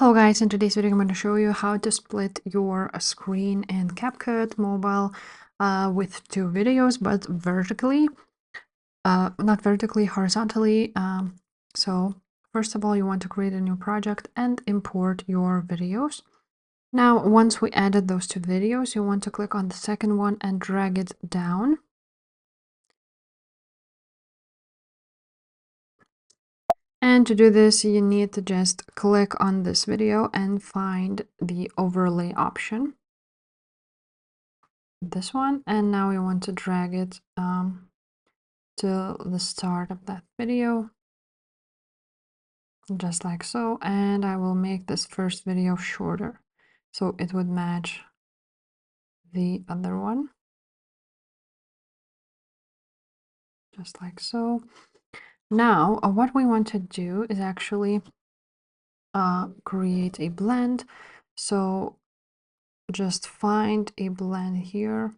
Hello guys, in today's video I'm going to show you how to split your screen in CapCut mobile with two videos, but vertically, not vertically, horizontally. So first of all, you want to create a new project and import your videos. Now, once we added those two videos, you want to click on the second one and drag it down. And to do this, you need to just click on this video and find the overlay option. This one, and now we want to drag it to the start of that video, just like so. And I will make this first video shorter so it would match the other one, just like so. Now what we want to do is actually create a blend. So just find a blend here,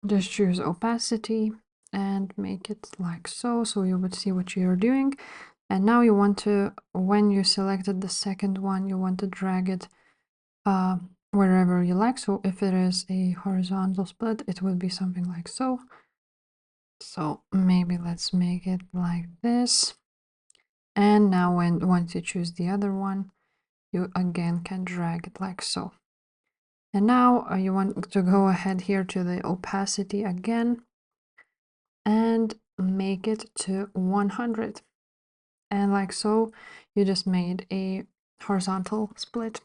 just choose opacity and make it like so, so you would see what you're doing. And now you want to, when you selected the second one, you want to drag it wherever you like. So if it is a horizontal split, it would be something like so. So maybe let's make it like this. And now once you choose the other one, you again can drag it like so. And now you want to go ahead here to the opacity again and make it to 100. And like so, you just made a horizontal split.